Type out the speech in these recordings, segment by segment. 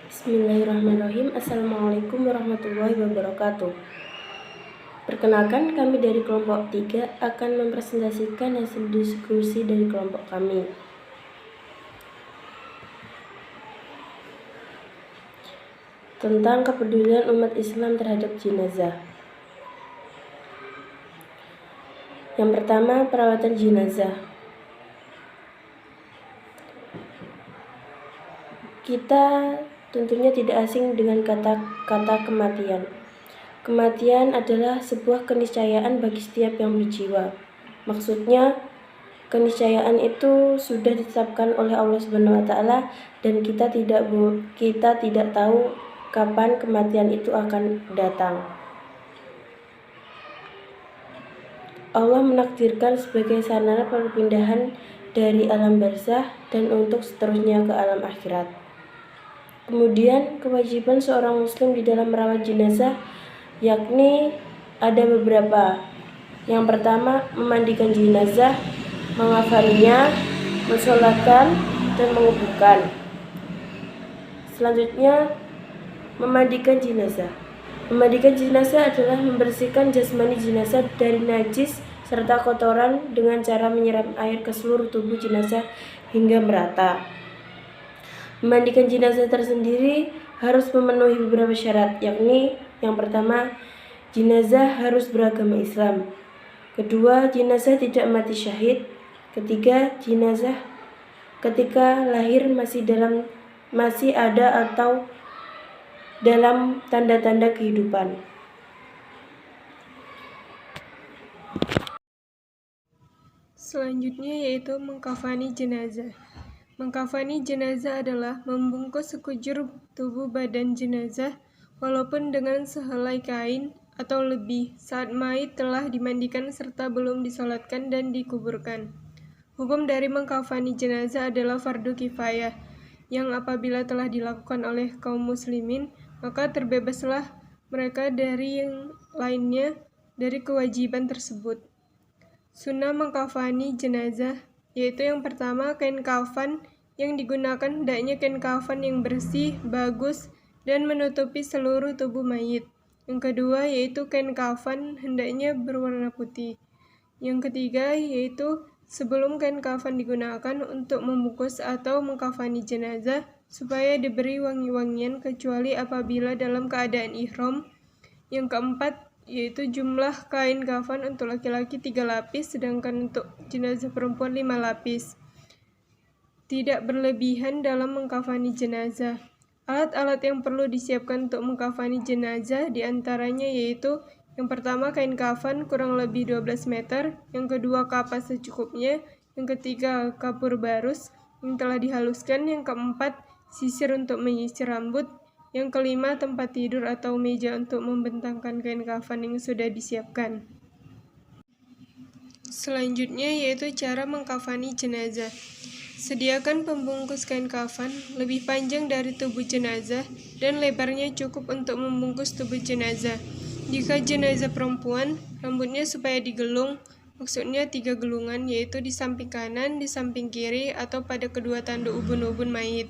Bismillahirrahmanirrahim. Assalamualaikum warahmatullahi wabarakatuh. Perkenalkan, kami dari kelompok 3 akan mempresentasikan hasil diskusi dari kelompok kami. Tentang kepedulian umat Islam terhadap jenazah. Yang pertama, perawatan jenazah. Kita tentunya tidak asing dengan kata kematian. Kematian adalah sebuah keniscayaan bagi setiap yang berjiwa. Maksudnya, keniscayaan itu sudah ditetapkan oleh Allah SWT dan kita tidak tahu kapan kematian itu akan datang. Allah menakdirkan sebagai sarana perpindahan dari alam barzah dan untuk seterusnya ke alam akhirat. Kemudian, kewajiban seorang muslim di dalam merawat jenazah yakni ada beberapa. Yang pertama, memandikan jenazah, mengafaninya, mensolatkan, dan menguburkan. Selanjutnya, memandikan jenazah. Memandikan jenazah adalah membersihkan jasmani jenazah dari najis serta kotoran dengan cara menyiram air ke seluruh tubuh jenazah hingga merata. Memandikan jenazah tersendiri harus memenuhi beberapa syarat, yakni yang pertama, jenazah harus beragama Islam. Kedua, jenazah tidak mati syahid. Ketiga, jenazah ketika lahir masih ada atau dalam tanda-tanda kehidupan. Selanjutnya yaitu mengkafani jenazah. Mengkafani jenazah adalah membungkus sekujur tubuh badan jenazah walaupun dengan sehelai kain atau lebih saat mayit telah dimandikan serta belum disolatkan dan dikuburkan. Hukum dari mengkafani jenazah adalah fardu kifayah, yang apabila telah dilakukan oleh kaum muslimin, maka terbebaslah mereka dari yang lainnya dari kewajiban tersebut. Sunnah mengkafani jenazah, yaitu yang pertama, kain kafan yang digunakan hendaknya kain kafan yang bersih, bagus, dan menutupi seluruh tubuh mayit. Yang kedua, yaitu kain kafan hendaknya berwarna putih. Yang ketiga, yaitu sebelum kain kafan digunakan untuk membungkus atau mengkafani jenazah, supaya diberi wangi-wangian kecuali apabila dalam keadaan ihram. Yang keempat, yaitu jumlah kain kafan untuk laki-laki 3 lapis, sedangkan untuk jenazah perempuan 5 lapis. Tidak berlebihan dalam mengkafani jenazah. Alat-alat yang perlu disiapkan untuk mengkafani jenazah diantaranya yaitu yang pertama, kain kafan kurang lebih 12 meter, yang kedua, kapas secukupnya, yang ketiga, kapur barus yang telah dihaluskan, yang keempat, sisir untuk menyisir rambut, yang kelima, tempat tidur atau meja untuk membentangkan kain kafan yang sudah disiapkan. Selanjutnya yaitu cara mengkafani jenazah. Sediakan pembungkus kain kafan lebih panjang dari tubuh jenazah dan lebarnya cukup untuk membungkus tubuh jenazah. Jika jenazah perempuan, rambutnya supaya digelung, maksudnya 3 gelungan, yaitu di samping kanan, di samping kiri, atau pada kedua tanduk ubun-ubun mayit.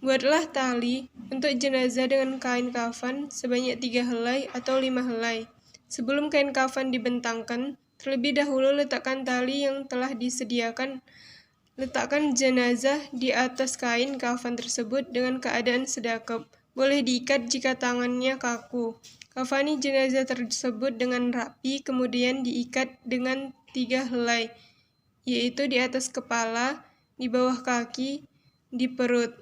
Buatlah tali untuk jenazah dengan kain kafan sebanyak 3 helai atau 5 helai. Sebelum kain kafan dibentangkan, terlebih dahulu letakkan tali yang telah disediakan. Letakkan jenazah di atas kain kafan tersebut dengan keadaan sedekap. Boleh diikat jika tangannya kaku. Kafani jenazah tersebut dengan rapi, kemudian diikat dengan 3 helai, yaitu di atas kepala, di bawah kaki, di perut.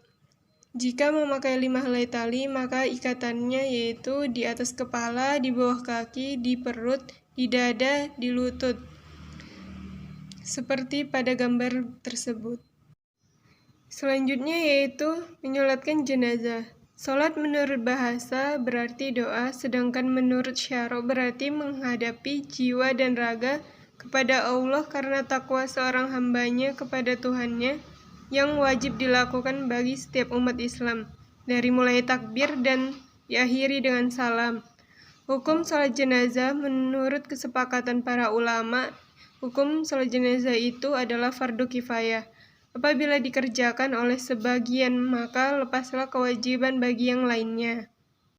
Jika memakai 5 helai tali, maka ikatannya yaitu di atas kepala, di bawah kaki, di perut, di dada, di lutut, seperti pada gambar tersebut. Selanjutnya yaitu menyolatkan jenazah. Salat menurut bahasa berarti doa, sedangkan menurut syara berarti menghadapi jiwa dan raga kepada Allah karena takwa seorang hambanya kepada Tuhannya, yang wajib dilakukan bagi setiap umat Islam, dari mulai takbir dan diakhiri dengan salam. Hukum salat jenazah menurut kesepakatan para ulama, hukum salat jenazah itu adalah fardu kifayah. Apabila dikerjakan oleh sebagian, maka lepaslah kewajiban bagi yang lainnya.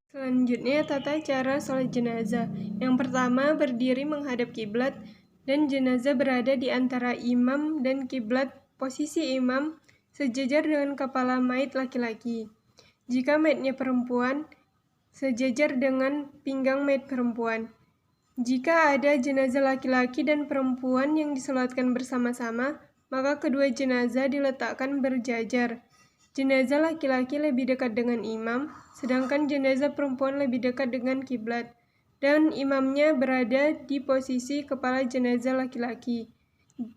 Selanjutnya, tata cara sholat jenazah. Yang pertama, berdiri menghadap kiblat dan jenazah berada di antara imam dan kiblat. Posisi imam sejajar dengan kepala mayit laki-laki. Jika mayitnya perempuan, sejajar dengan pinggang mayit perempuan. Jika ada jenazah laki-laki dan perempuan yang disolatkan bersama-sama, maka kedua jenazah diletakkan berjajar. Jenazah laki-laki lebih dekat dengan imam, sedangkan jenazah perempuan lebih dekat dengan kiblat, dan imamnya berada di posisi kepala jenazah laki-laki.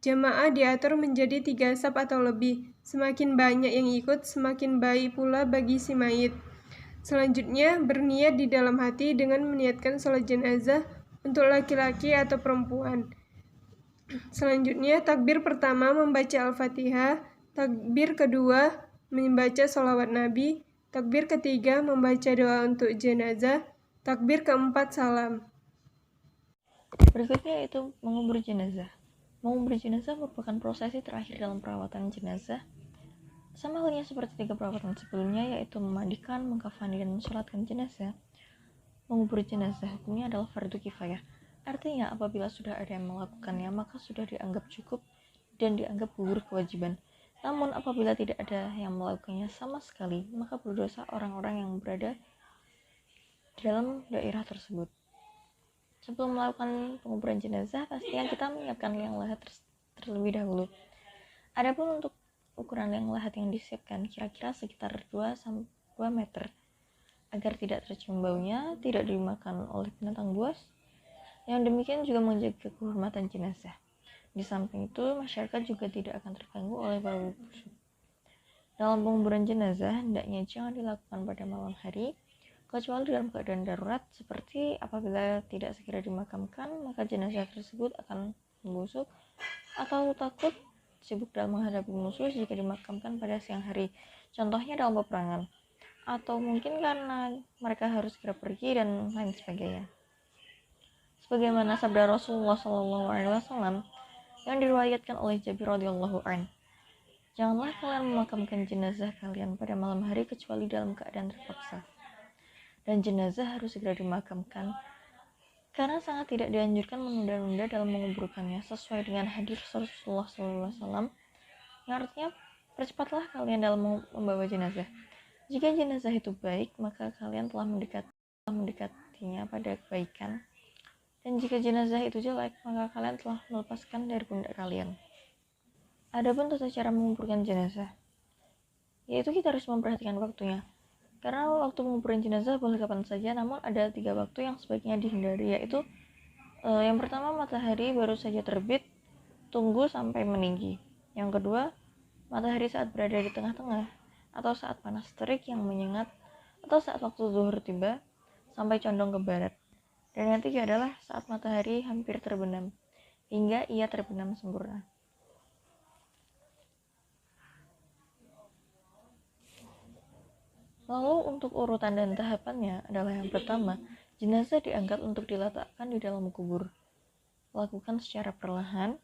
Jamaah diatur menjadi 3 saf atau lebih. Semakin banyak yang ikut, semakin baik pula bagi si mayit. Selanjutnya, berniat di dalam hati dengan meniatkan sholat jenazah untuk laki-laki atau perempuan. Selanjutnya, takbir pertama membaca Al-Fatihah, takbir kedua membaca sholawat Nabi, takbir ketiga membaca doa untuk jenazah, takbir keempat salam. Berikutnya yaitu mengubur jenazah. Mengubur jenazah merupakan prosesi terakhir dalam perawatan jenazah. Sama halnya seperti 3 perawatan sebelumnya, yaitu memandikan, mengkafani, dan mensolatkan jenazah. Mengubur jenazah hukumnya adalah fardu kifayah. Artinya apabila sudah ada yang melakukannya, maka sudah dianggap cukup dan dianggap gugur kewajiban. Namun apabila tidak ada yang melakukannya sama sekali, maka berdosa orang-orang yang berada di dalam daerah tersebut. Sebelum melakukan penguburan jenazah, pastinya kita menyiapkan liang lahat terlebih dahulu. Adapun untuk ukuran liang lahat yang disiapkan kira-kira sekitar 2 meter agar tidak tercium baunya, tidak dimakan oleh binatang buas. Yang demikian juga menjaga kehormatan jenazah. Di samping itu, masyarakat juga tidak akan terganggu oleh bau busuk. Dalam penguburan jenazah, hendaknya jangan dilakukan pada malam hari, kecuali dalam keadaan darurat, seperti apabila tidak segera dimakamkan, maka jenazah tersebut akan membusuk, atau takut sibuk dalam menghadapi musuh jika dimakamkan pada siang hari, contohnya dalam peperangan, atau mungkin karena mereka harus segera pergi dan lain sebagainya. Sebagaimana sabda Rasulullah SAW yang diriwayatkan oleh Jabir radhiyallahu anhu, janganlah kalian memakamkan jenazah kalian pada malam hari kecuali dalam keadaan terpaksa. Dan jenazah harus segera dimakamkan, karena sangat tidak dianjurkan menunda-nunda dalam menguburkannya, sesuai dengan hadis Rasulullah SAW yang artinya, percepatlah kalian dalam membawa jenazah. Jika jenazah itu baik, maka kalian telah mendekatinya pada kebaikan, dan jika jenazah itu jelek, maka kalian telah melepaskan dari pundak kalian. Adapun tata cara menguburkan jenazah, yaitu kita harus memperhatikan waktunya. Karena waktu penguburan jenazah boleh kapan saja, namun ada 3 waktu yang sebaiknya dihindari, yaitu yang pertama, matahari baru saja terbit, tunggu sampai meninggi. Yang kedua, matahari saat berada di tengah-tengah, atau saat panas terik yang menyengat, atau saat waktu zuhur tiba, sampai condong ke barat. Dan yang ketiga adalah saat matahari hampir terbenam, hingga ia terbenam sempurna. Lalu untuk urutan dan tahapannya adalah yang pertama, jenazah diangkat untuk diletakkan di dalam kubur. Lakukan secara perlahan.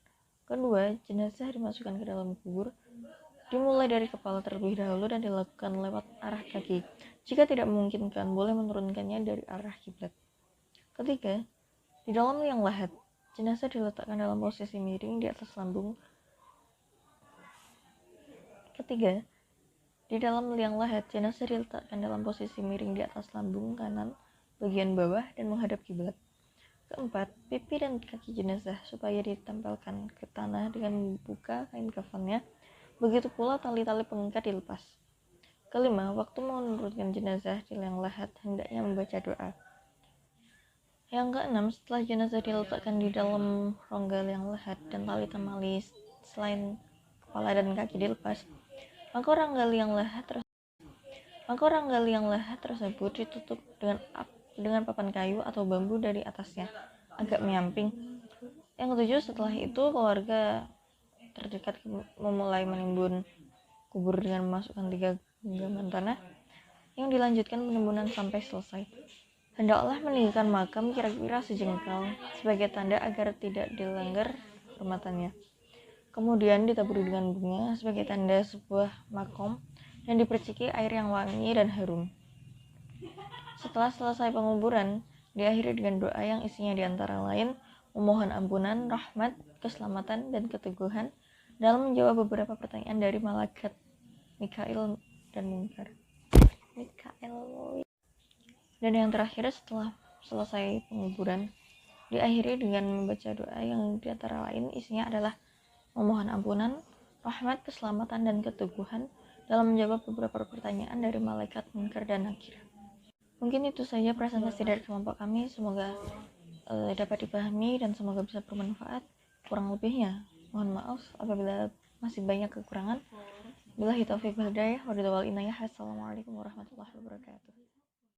Kedua, jenazah dimasukkan ke dalam kubur. Dimulai dari kepala terlebih dahulu dan dilakukan lewat arah kaki. Jika tidak memungkinkan, boleh menurunkannya dari arah kiblat. Ketiga, di dalam liang lahat, jenazah diletakkan dalam posisi miring di atas lambung. Di dalam liang lahat, jenazah diletakkan dalam posisi miring di atas lambung kanan bagian bawah dan menghadap kiblat. Keempat, pipi dan kaki jenazah supaya ditempelkan ke tanah dengan membuka kain kafannya. Begitu pula tali-tali pengikat dilepas. Kelima, waktu menurunkan jenazah di liang lahat hendaknya membaca doa. Yang keenam, setelah jenazah diletakkan di dalam rongga liang lahat dan tali temali selain kepala dan kaki dilepas, maka rongga liang lahat tersebut ditutup dengan papan kayu atau bambu dari atasnya, agak menyamping. Yang ketujuh, setelah itu keluarga terdekat memulai menimbun kubur dengan memasukkan 3 genggaman tanah, yang dilanjutkan penimbunan sampai selesai. Hendaklah meninggikan makam kira-kira sejengkal sebagai tanda agar tidak dilanggar kehormatannya. kemudian ditaburi dengan bunga sebagai tanda sebuah makom dan diperciki air yang wangi dan harum. Setelah selesai penguburan, diakhiri dengan doa yang isinya diantara lain memohon ampunan, rahmat, keselamatan, dan keteguhan dalam menjawab beberapa pertanyaan dari malaikat Mikail dan Munkar. Dan yang terakhir setelah selesai penguburan, diakhiri dengan membaca doa yang diantara lain isinya adalah memohon ampunan, rahmat, keselamatan, dan keteguhan dalam menjawab beberapa pertanyaan dari malaikat Munkar dan Nakir. Mungkin itu saja presentasi dari kelompok kami, semoga dapat dipahami dan semoga bisa bermanfaat. Kurang lebihnya, mohon maaf apabila masih banyak kekurangan. Billahi taufiq wal hidayah, wa ridha wal inayah. Assalamualaikum warahmatullahi wabarakatuh.